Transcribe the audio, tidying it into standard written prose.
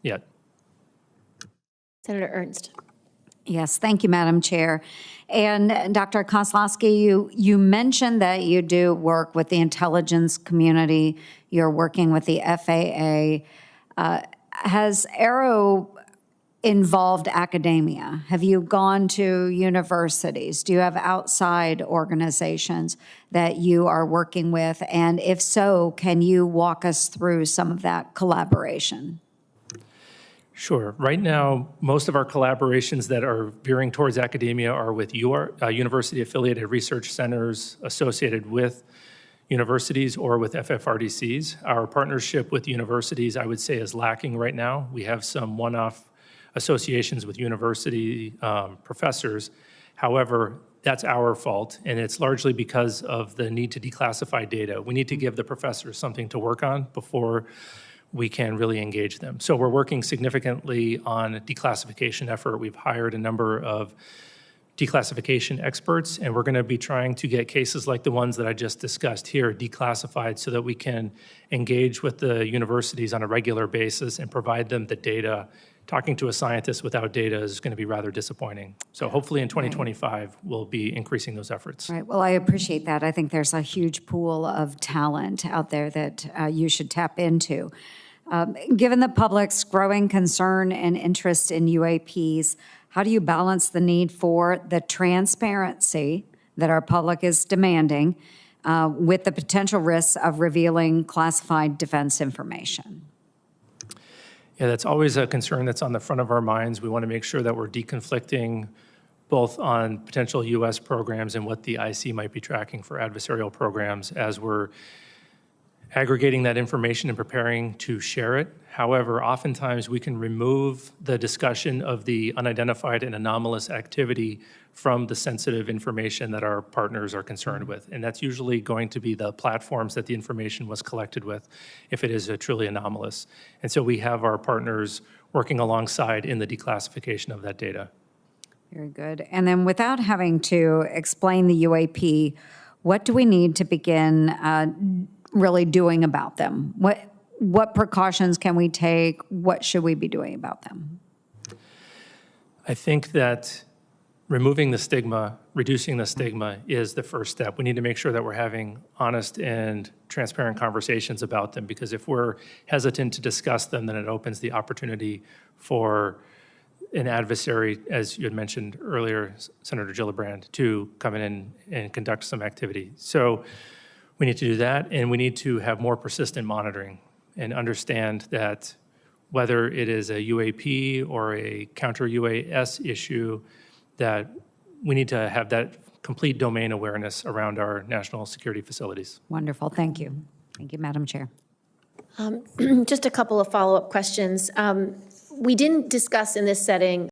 yet. Senator Ernst. Yes, thank you, Madam Chair. And Dr. Kosloski, you mentioned that you do work with the intelligence community. You're working with the FAA. Has Aero involved academia? Have you gone to universities? Do you have outside organizations that you are working with? And if so, can you walk us through some of that collaboration? Sure. Right now, most of our collaborations that are veering towards academia are with university-affiliated research centers associated with universities or with FFRDCs. Our partnership with universities, I would say, is lacking right now. We have some one-off associations with university professors. However, that's our fault, and it's largely because of the need to declassify data. We need to give the professors something to work on before we can really engage them. So we're working significantly on a declassification effort. We've hired a number of declassification experts, and we're going to be trying to get cases like the ones that I just discussed here declassified so that we can engage with the universities on a regular basis and provide them the data. Talking to a scientist without data is going to be rather disappointing. So hopefully in 2025, we'll be increasing those efforts. Right. Well, I appreciate that. I think there's a huge pool of talent out there that you should tap into. Given the public's growing concern and interest in UAPs, how do you balance the need for the transparency that our public is demanding with the potential risks of revealing classified defense information? Yeah, that's always a concern that's on the front of our minds. We want to make sure that we're deconflicting both on potential U.S. programs and what the IC might be tracking for adversarial programs as we're aggregating that information and preparing to share it. However, oftentimes we can remove the discussion of the unidentified and anomalous activity from the sensitive information that our partners are concerned with. And that's usually going to be the platforms that the information was collected with if it is truly anomalous. And so we have our partners working alongside in the declassification of that data. Very good. And then without having to explain the UAP, what do we need to begin really doing about them? What precautions can we take? What should we be doing about them? I think that removing the stigma, reducing the stigma is the first step. We need to make sure that we're having honest and transparent conversations about them, because if we're hesitant to discuss them, then it opens the opportunity for an adversary, as you had mentioned earlier, Senator Gillibrand, to come in and conduct some activity. So we need to do that, and we need to have more persistent monitoring and understand that whether it is a UAP or a counter-UAS issue, that we need to have that complete domain awareness around our national security facilities. Wonderful. Thank you. Thank you, Madam Chair. Just a couple of follow-up questions. We didn't discuss in this setting